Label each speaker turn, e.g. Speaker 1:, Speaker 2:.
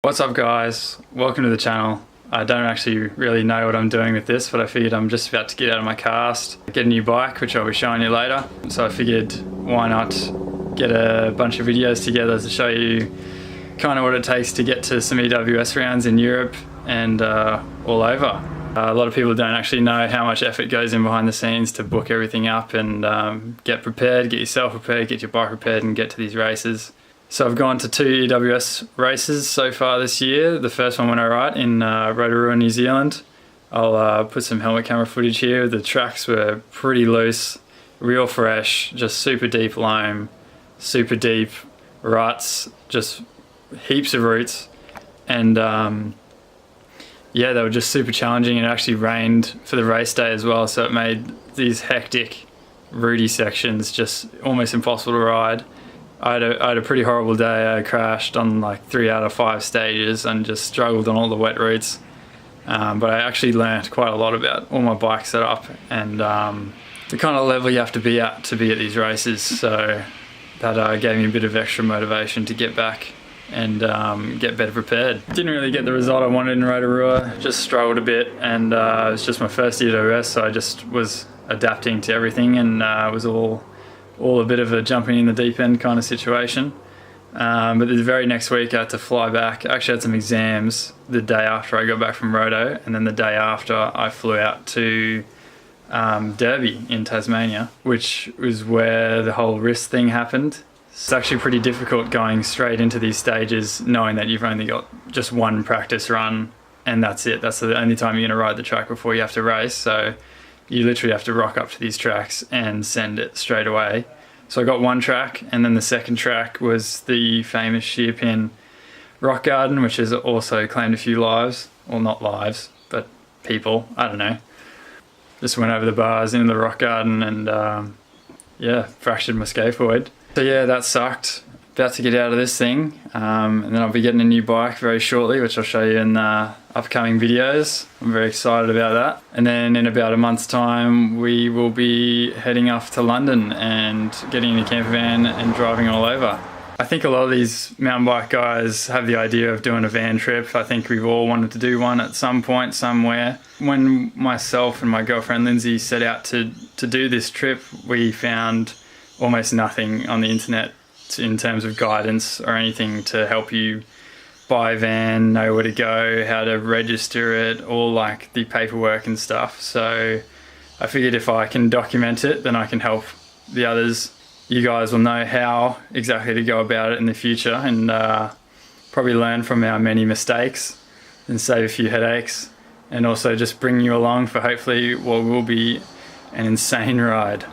Speaker 1: What's up guys, welcome to the channel. I don't actually really know what I'm doing with this, but I figured I'm just about to get out of my cast, get a new bike, which I'll be showing you later. So I figured why not get a bunch of videos together to show you kind of what it takes to get to some EWS rounds in Europe and all over. A lot of people don't actually know how much effort goes in behind the scenes to book everything up and get prepared, get yourself prepared, get your bike prepared and get to these races. So I've gone to 2 EWS races so far this year. The first one went alright in Rotorua, New Zealand. I'll put some helmet camera footage here. The tracks were pretty loose, real fresh, just super deep loam, super deep ruts, just heaps of roots. And yeah, they were just super challenging. It actually rained for the race day as well, so it made these hectic, rooty sections just almost impossible to ride. I had a pretty horrible day. I crashed on like 3 out of 5 stages and just struggled on all the wet routes. But I actually learned quite a lot about all my bike setup and the kind of level you have to be at these races. So that gave me a bit of extra motivation to get back and get better prepared. Didn't really get the result I wanted in Rotorua, just struggled a bit, and it was just my first EWS, so I just was adapting to everything, and it was all a bit of a jumping in the deep end kind of situation. But the very next week I had to fly back. I actually had some exams the day after I got back from Roto, and then the day after I flew out to Derby in Tasmania, which was where the whole wrist thing happened. It's actually pretty difficult going straight into these stages knowing that you've only got just one practice run and that's it. That's the only time you're going to ride the track before you have to race. So you literally have to rock up to these tracks and send it straight away. So I got one track, and then the second track was the famous Sheerpin Rock Garden, which has also claimed a few lives. Well, not lives, but people, I don't know. Just went over the bars into the rock garden and yeah, fractured my scaphoid. So yeah, that sucked. About to get out of this thing, and then I'll be getting a new bike very shortly, which I'll show you in upcoming videos. I'm very excited about that. And then in about a month's time, we will be heading off to London and getting in a camper van and driving all over. I think a lot of these mountain bike guys have the idea of doing a van trip. I think we've all wanted to do one at some point, somewhere. When myself and my girlfriend Lindsay set out to do this trip, we found almost nothing on the internet in terms of guidance or anything to help you buy a van, know where to go, how to register it, all like the paperwork and stuff. So I figured if I can document it, then I can help the others. You guys will know how exactly to go about it in the future, and probably learn from our many mistakes and save a few headaches, and also just bring you along for hopefully what will be an insane ride.